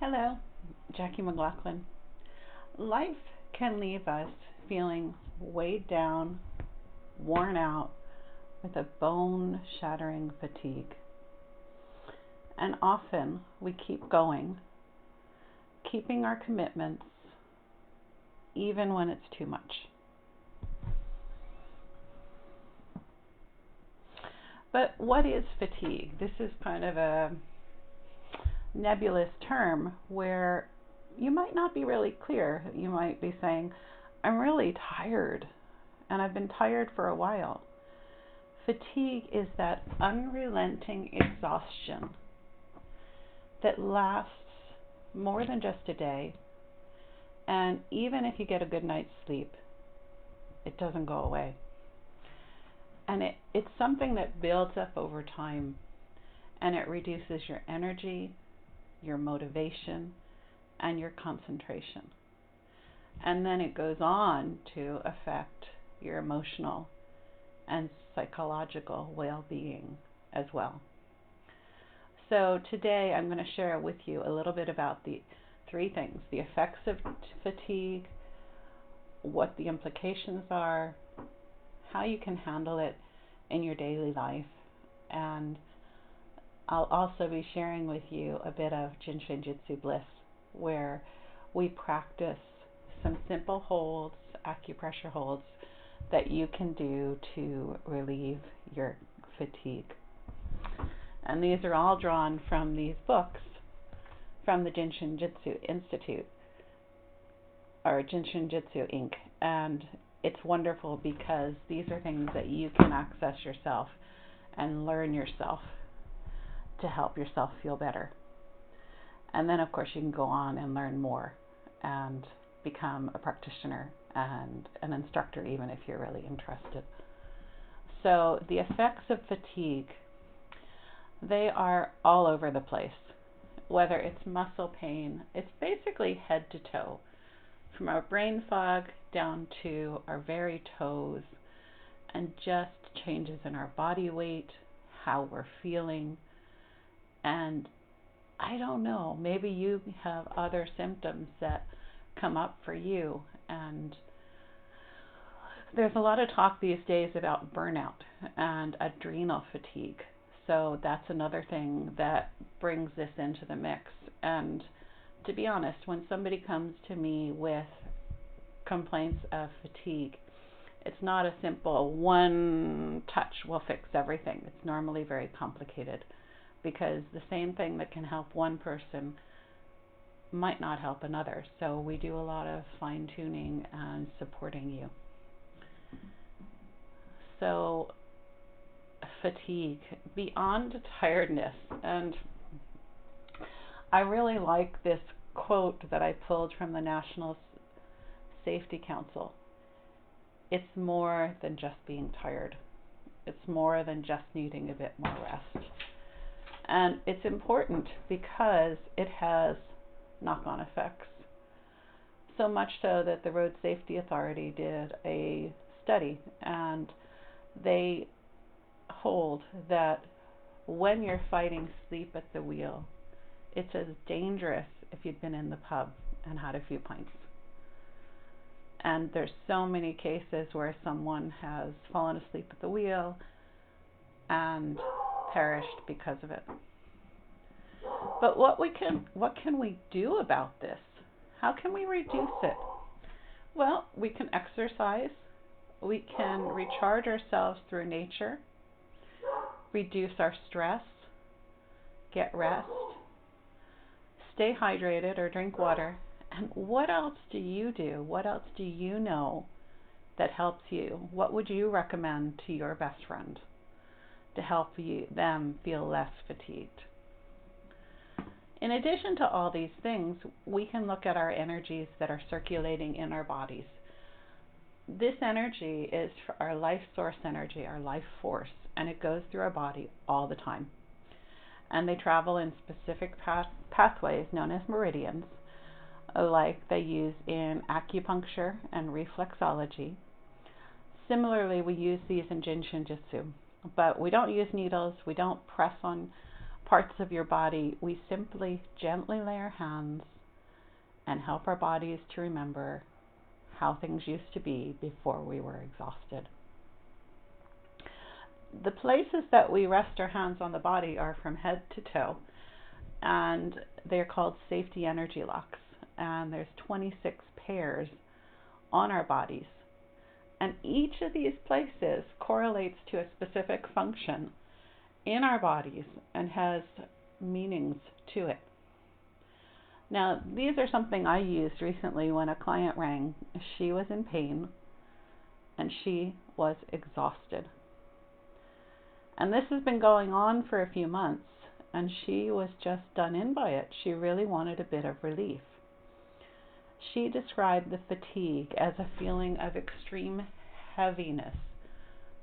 Hello, Jackie McLaughlin. Life can leave us feeling weighed down, worn out, with a bone shattering fatigue. And often we keep going, keeping our commitments, even when it's too much. But what is fatigue? This is kind of a nebulous term where you might not be really clear. You might be saying, I'm really tired, and I've been tired for a while. Fatigue is that unrelenting exhaustion that lasts more than just a day, and even if you get a good night's sleep, it doesn't go away. And it's something that builds up over time, and it reduces your energy, your motivation, and your concentration. And then it goes on to affect your emotional and psychological well-being as well. So today I'm going to share with you a little bit about the three things: the effects of fatigue, what the implications are, how you can handle it in your daily life, and I'll also be sharing with you a bit of Shin Jyutsu bliss, where we practice some simple holds, acupressure holds, that you can do to relieve your fatigue. And these are all drawn from these books from the Jinshin Jyutsu Institute, or Jinshin Jyutsu Inc. And it's wonderful because these are things that you can access yourself and learn yourself to help yourself feel better. And then, of course, you can go on and learn more and become a practitioner and an instructor, even if you're really interested. So the effects of fatigue, they are all over the place. Whether it's muscle pain, it's basically head to toe, from our brain fog down to our very toes, and just changes in our body weight, how we're feeling. And I don't know, maybe you have other symptoms that come up for you. And there's a lot of talk these days about burnout and adrenal fatigue. So that's another thing that brings this into the mix. And to be honest, when somebody comes to me with complaints of fatigue, it's not a simple one touch will fix everything. It's normally very complicated, because the same thing that can help one person might not help another. So we do a lot of fine-tuning and supporting you. So fatigue, beyond tiredness. And I really like this quote that I pulled from the National Safety Council. It's more than just being tired. It's more than just needing a bit more rest. And it's important because it has knock-on effects. So much so that the Road Safety Authority did a study, and they hold that when you're fighting sleep at the wheel, it's as dangerous if you'd been in the pub and had a few pints. And there's so many cases where someone has fallen asleep at the wheel and perished because of it. But what can we do about this? How can we reduce it? Well, we can exercise. We can recharge ourselves through nature, reduce our stress, get rest, stay hydrated or drink water. And what else do you do? What else do you know that helps you? What would you recommend to your best friend to help them feel less fatigued? In addition to all these things, we can look at our energies that are circulating in our bodies. This energy is our life source energy, our life force, and it goes through our body all the time. And they travel in specific pathways known as meridians, like they use in acupuncture and reflexology. Similarly, we use these in Jinshin Jyutsu, but we don't use needles, we don't press on parts of your body, we simply gently lay our hands and help our bodies to remember how things used to be before we were exhausted. The places that we rest our hands on the body are from head to toe, and they're called safety energy locks. And there's 26 pairs on our bodies. And each of these places correlates to a specific function in our bodies and has meanings to it. Now, these are something I used recently when a client rang. She was in pain and she was exhausted. And this has been going on for a few months, and she was just done in by it. She really wanted a bit of relief. She described the fatigue as a feeling of extreme heaviness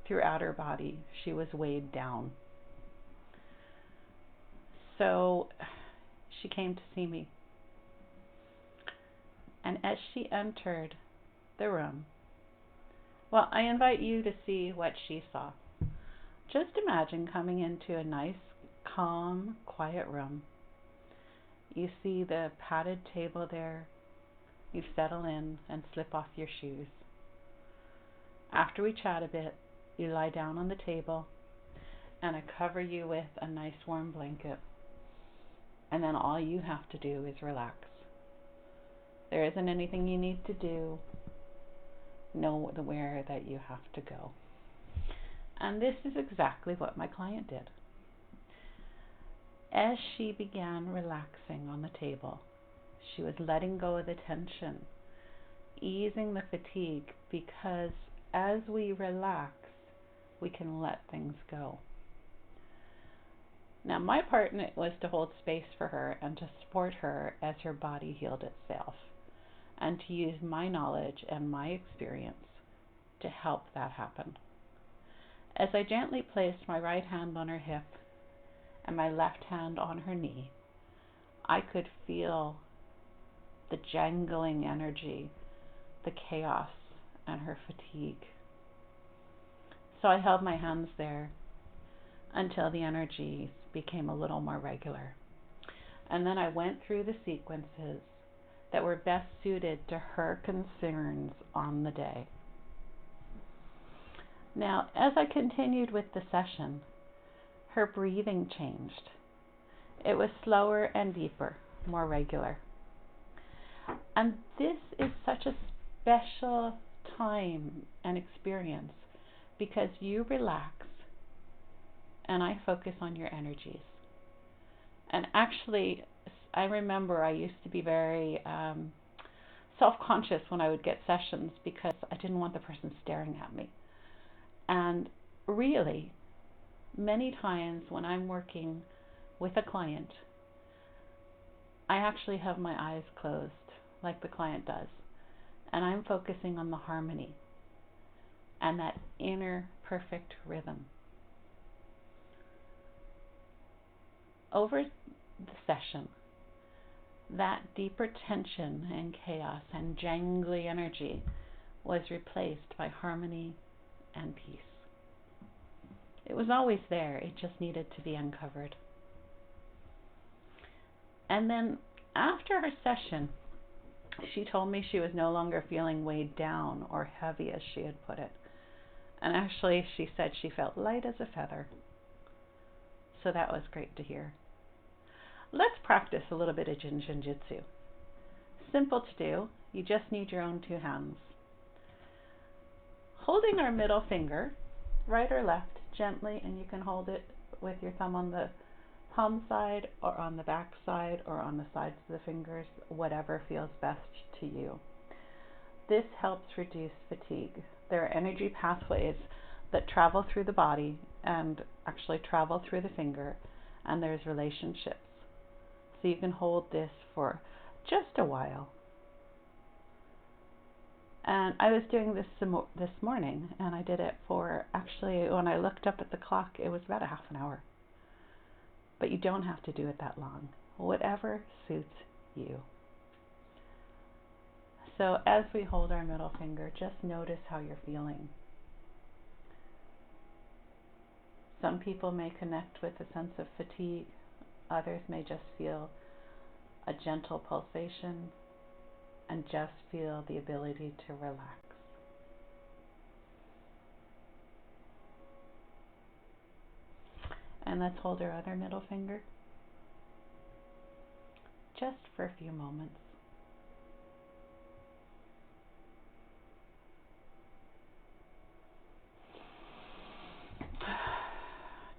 throughout her body. She was weighed down. So she came to see me. And as she entered the room, well, I invite you to see what she saw. Just imagine coming into a nice, calm, quiet room. You see the padded table there. You settle in and slip off your shoes. After we chat a bit, you lie down on the table and I cover you with a nice warm blanket. And then all you have to do is relax. There isn't anything you need to do. Nowhere that you have to go. And this is exactly what my client did. As she began relaxing on the table, she was letting go of the tension, easing the fatigue, because as we relax, we can let things go. Now, my part in it was to hold space for her and to support her as her body healed itself, and to use my knowledge and my experience to help that happen. As I gently placed my right hand on her hip and my left hand on her knee, I could feel the jangling energy, the chaos, and her fatigue. So I held my hands there until the energies became a little more regular. And then I went through the sequences that were best suited to her concerns on the day. Now, as I continued with the session, her breathing changed. It was slower and deeper, more regular. And this is such a special time and experience because you relax and I focus on your energies. And actually, I remember I used to be very self-conscious when I would get sessions because I didn't want the person staring at me. And really, many times when I'm working with a client, I actually have my eyes closed like the client does. And I'm focusing on the harmony and that inner perfect rhythm. Over the session, that deeper tension and chaos and jangly energy was replaced by harmony and peace. It was always there, it just needed to be uncovered. And then after her session, she told me she was no longer feeling weighed down or heavy, as she had put it. And actually, she said she felt light as a feather. So that was great to hear. Let's practice a little bit of Shin Jyutsu. Simple to do. You just need your own two hands. Holding our middle finger, right or left, gently, and you can hold it with your thumb on the palm side or on the back side or on the sides of the fingers, whatever feels best to you. This helps reduce fatigue. There are energy pathways that travel through the body and actually travel through the finger, and there's relationships. So you can hold this for just a while. And I was doing this this morning, and I did it for, actually, when I looked up at the clock, it was about a half an hour. But you don't have to do it that long. Whatever suits you. So as we hold our middle finger, just notice how you're feeling. Some people may connect with a sense of fatigue. Others may just feel a gentle pulsation and just feel the ability to relax. And let's hold our other middle finger just for a few moments.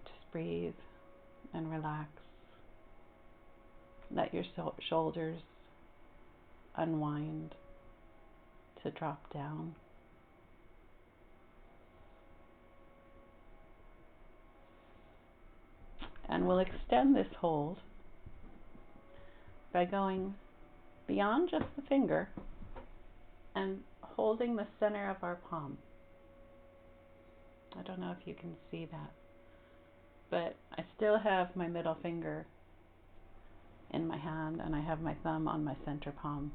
Just breathe and relax. Let your shoulders unwind to drop down. And we'll extend this hold by going beyond just the finger and holding the center of our palm. I don't know if you can see that, but I still have my middle finger in my hand and I have my thumb on my center palm.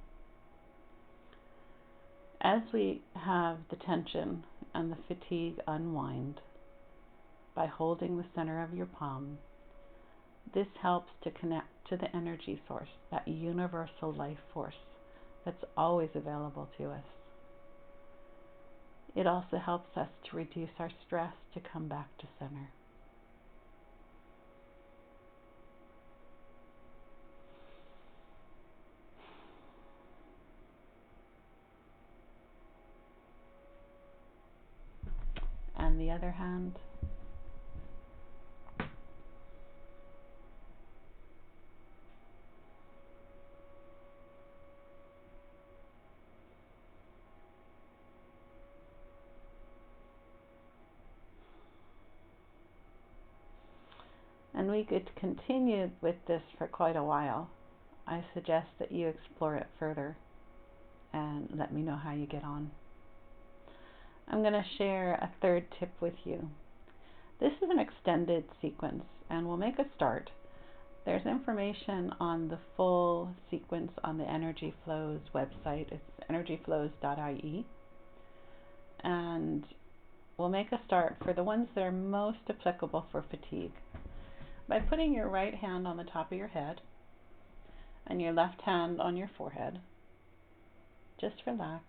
As we have the tension and the fatigue unwind by holding the center of your palm, this helps to connect to the energy source, that universal life force that's always available to us. It also helps us to reduce our stress to come back to center. And the other hand. And we could continue with this for quite a while. I suggest that you explore it further and let me know how you get on. I'm going to share a third tip with you. This is an extended sequence and we'll make a start. There's information on the full sequence on the Energy Flows website. It's energyflows.ie. And we'll make a start for the ones that are most applicable for fatigue. By putting your right hand on the top of your head and your left hand on your forehead, just relax.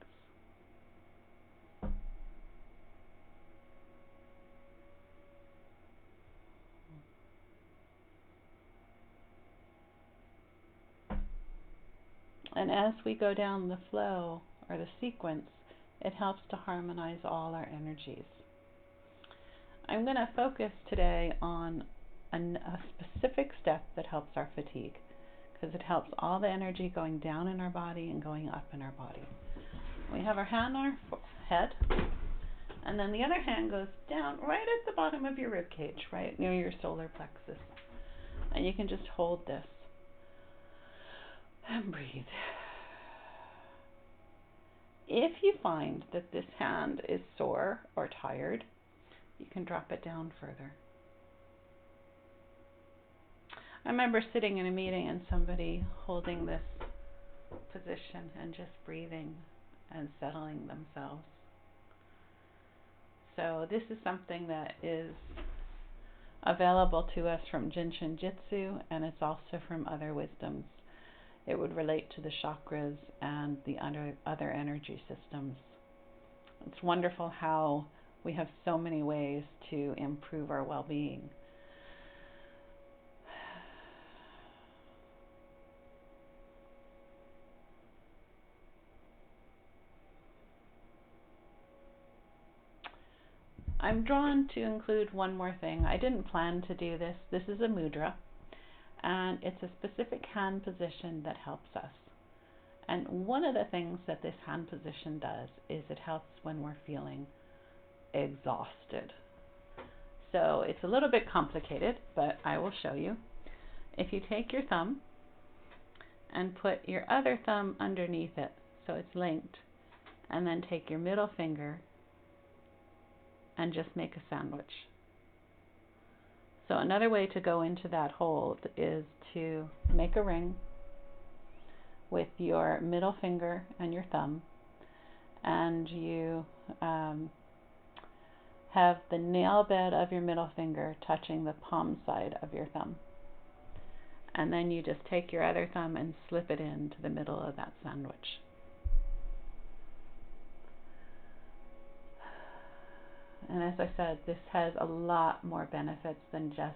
And as we go down the flow or the sequence, it helps to harmonize all our energies. I'm going to focus today on a specific step that helps our fatigue, because it helps all the energy going down in our body and going up in our body. We have our hand on our head, and then the other hand goes down right at the bottom of your rib cage, right near your solar plexus. And you can just hold this and breathe. If you find that this hand is sore or tired, you can drop it down further. I remember sitting in a meeting and somebody holding this position and just breathing and settling themselves. So this is something that is available to us from Shin Jyutsu, and it's also from other wisdoms. It would relate to the chakras and the other energy systems. It's wonderful how we have so many ways to improve our well-being. I'm drawn to include one more thing. I didn't plan to do this. This is a mudra, and it's a specific hand position that helps us. And one of the things that this hand position does is it helps when we're feeling exhausted. So it's a little bit complicated, but I will show you. If you take your thumb and put your other thumb underneath it, so it's linked, and then take your middle finger and just make a sandwich. So another way to go into that hold is to make a ring with your middle finger and your thumb, and you have the nail bed of your middle finger touching the palm side of your thumb. And then you just take your other thumb and slip it into the middle of that sandwich. And as I said, this has a lot more benefits than just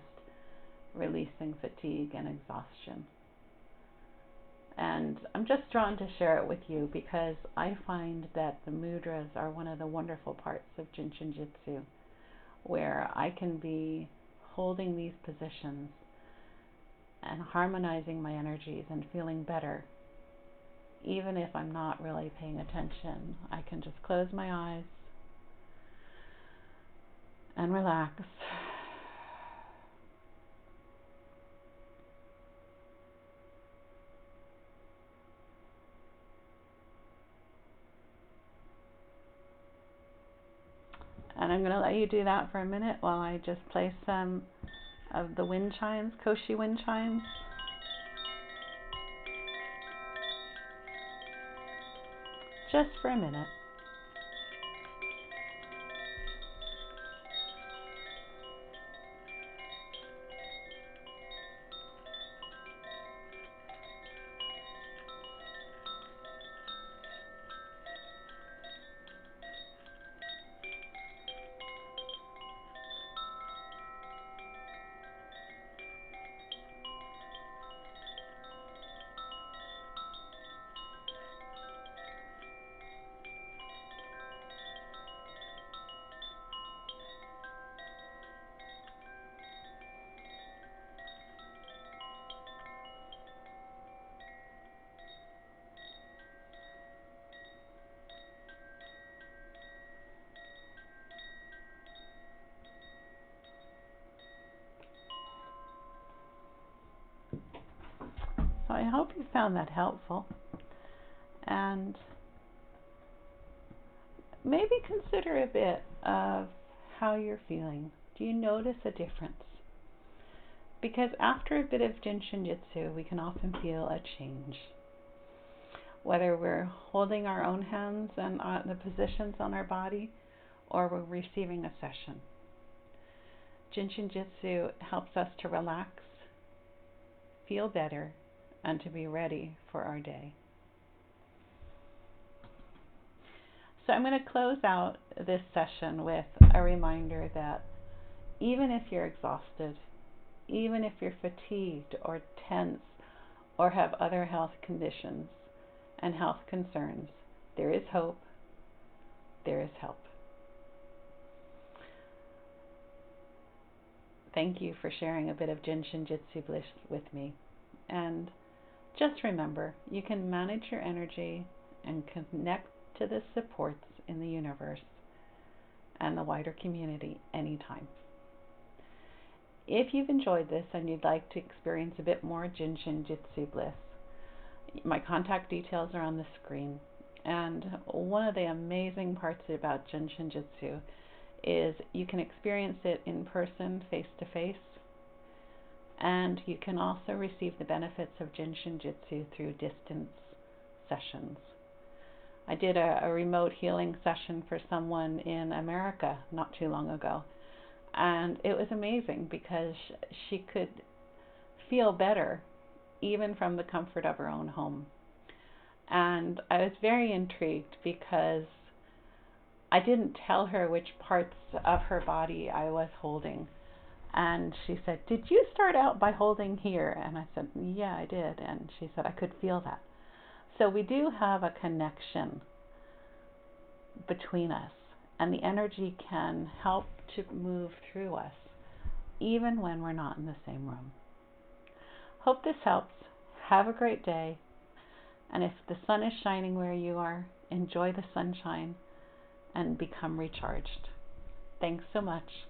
releasing fatigue and exhaustion. And I'm just drawn to share it with you because I find that the mudras are one of the wonderful parts of Jinshin Jyutsu, where I can be holding these positions and harmonizing my energies and feeling better. Even if I'm not really paying attention, I can just close my eyes and relax. And I'm going to let you do that for a minute while I just play some of the wind chimes, Koshi wind chimes. Just for a minute. So I hope you found that helpful. And maybe consider a bit of how you're feeling. Do you notice a difference? Because after a bit of Jinshin Jyutsu, we can often feel a change. Whether we're holding our own hands and the positions on our body, or we're receiving a session. Jinshin Jyutsu helps us to relax, feel better, and to be ready for our day. So I'm going to close out this session with a reminder that even if you're exhausted, even if you're fatigued or tense or have other health conditions and health concerns, there is hope, there is help. Thank you for sharing a bit of Jinshin Jyutsu bliss with me. And just remember, you can manage your energy and connect to the supports in the universe and the wider community anytime. If you've enjoyed this and you'd like to experience a bit more Jinshin Jyutsu bliss, my contact details are on the screen. And one of the amazing parts about Jinshin Jyutsu is you can experience it in person, face to face, and you can also receive the benefits of Jinshin Jyutsu through distance sessions. I did a remote healing session for someone in America not too long ago, and it was amazing because she could feel better even from the comfort of her own home. And I was very intrigued because I didn't tell her which parts of her body I was holding. And she said, "Did you start out by holding here?" And I said, "Yeah, I did." And she said, "I could feel that." So we do have a connection between us, and the energy can help to move through us, even when we're not in the same room. Hope this helps. Have a great day. And if the sun is shining where you are, enjoy the sunshine and become recharged. Thanks so much.